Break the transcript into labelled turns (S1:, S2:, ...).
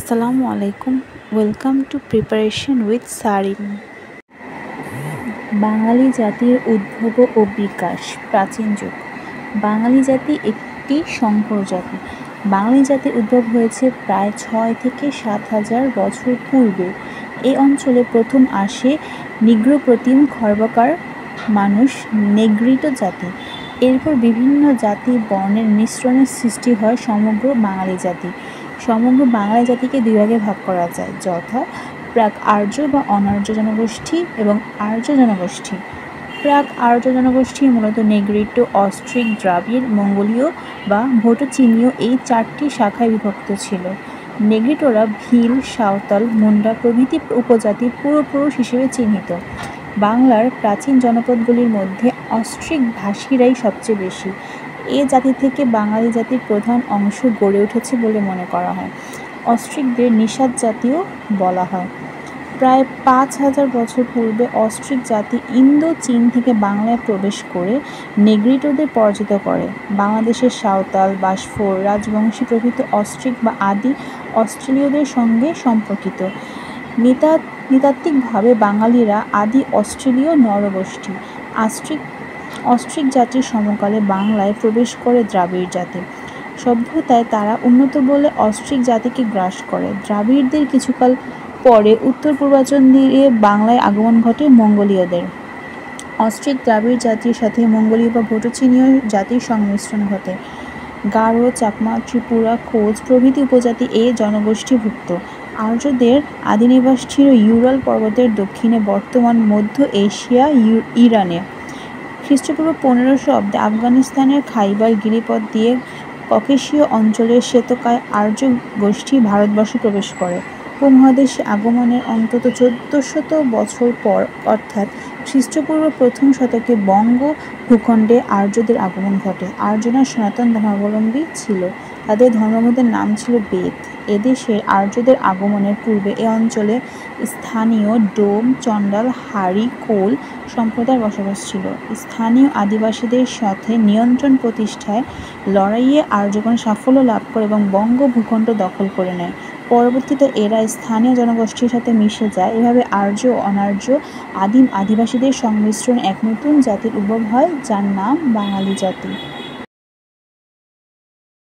S1: আসসালামু আলাইকুম। Welcome to preparation with Sarin. বাঙালি জাতির উদ্ভব ও বিকাশ। প্রাচীন যুগ। বাঙালি জাতি একটি সংকর জাতি। বাঙালি জাতির উদ্ভব হয়েছে প্রায় 6 থেকে 7,000 বছর পূর্বে। এই অঞ্চলে প্রথম আসে নিগ্রো প্রতিম খর্বাকার মানুষ, নেগ্রিটো জাতি। এরপর বিভিন্ন জাতি বর্ণের মিশ্রণে সৃষ্টি হয় সমগ্র বাঙালি জাতি। সমগ্র বাঙালি জাতিকে দুই ভাগে ভাগ করা যায়, যথা প্রাক আর্য বা অনার্য জনগোষ্ঠী এবং আর্য জনগোষ্ঠী। প্রাক আর্য জনগোষ্ঠী মূলত নেগ্রিটো, অস্ট্রিক, দ্রাবিড়, মঙ্গোলীয় বা ভোটো-চীনীয় এই 4টি শাখায় বিভক্ত ছিল। নেগ্রিটোরা ভিল, সাঁওতাল, মুন্ডা প্রভৃতি উপজাতির পূর্বপুরুষ হিসেবে চিহ্নিত। বাংলার প্রাচীন জনপদগুলির মধ্যে অস্ট্রিক ভাষীরাই সবচেয়ে বেশি। এ জাতি থেকে বাঙালি জাতির প্রধান অংশ গড়ে উঠেছে বলে মনে করা হয়। অস্ট্রিকদের নিষাদ জাতিও বলা হয়। প্রায় 5,000 বছর পূর্বে অস্ট্রিক জাতি ইন্দো চীন থেকে বাংলায় প্রবেশ করে নেগ্রিটোদের পরাজিত করে। বাংলাদেশের সাঁওতাল, বাসফোর, রাজবংশী প্রভৃতি অস্ট্রিক বা আদি অস্ট্রেলীয়দের সঙ্গে সম্পর্কিত। নৃতাত্ত্বিকভাবে বাঙালিরা আদি অস্ট্রেলীয় নরগোষ্ঠী। অস্ট্রিক জাতির সমকালে বাংলায় প্রবেশ করে দ্রাবিড় জাতি। সভ্যতায় তারা উন্নত বলে অস্ট্রিক জাতিকে গ্রাস করে। দ্রাবিড়দের কিছুকাল পরে উত্তর পূর্বাঞ্চল দিয়ে বাংলায় আগমন ঘটে মঙ্গোলীয়দের। অস্ট্রিক দ্রাবিড় জাতির সাথে মঙ্গোলীয় বা ভোটো-চীনীয় জাতির সংমিশ্রণ ঘটে। গারো, চাকমা, ত্রিপুরা, কোচ প্রভৃতি উপজাতি এ জনগোষ্ঠীভুক্ত। আর্যদের আদিনিবাস ছিল ইউরাল পর্বতের দক্ষিণে বর্তমান মধ্য এশিয়া, ইরানে। খ্রিস্টপূর্ব 1500 অব্দে আফগানিস্তানের খাইবার গিরিপথ দিয়ে ককেশীয় অঞ্চলের শ্বেতকায় আর্য গোষ্ঠী ভারতবর্ষে প্রবেশ করে। উপমহাদেশে আগমনের অন্তত 1400 বছর পর অর্থাৎ খ্রিস্টপূর্ব প্রথম শতকে বঙ্গ ভূখণ্ডে আর্যদের আগমন ঘটে। আর্যরা সনাতন ধর্মাবলম্বী ছিল। তাদের ধর্মগ্রন্থের নাম ছিল বেদ। এদেশে আর্যদের আগমনের পূর্বে এ অঞ্চলে স্থানীয় ডোম, চণ্ডাল, হাড়ি, কোল সম্প্রদায়ের বসবাস ছিল। স্থানীয় আদিবাসীদের সাথে নিয়ন্ত্রণ প্রতিষ্ঠায় লড়াইয়ে আর্যগণ সাফল্য লাভ করে এবং বঙ্গ ভূখণ্ড দখল করে নেয়। পরবর্তীতে এরা স্থানীয় জনগোষ্ঠীর সাথে মিশে যায়। এভাবে আর্য ও অনার্য আদিম আদিবাসীদের সংমিশ্রণে এক নতুন জাতির উদ্ভব হয়, যার নাম বাঙালি জাতি।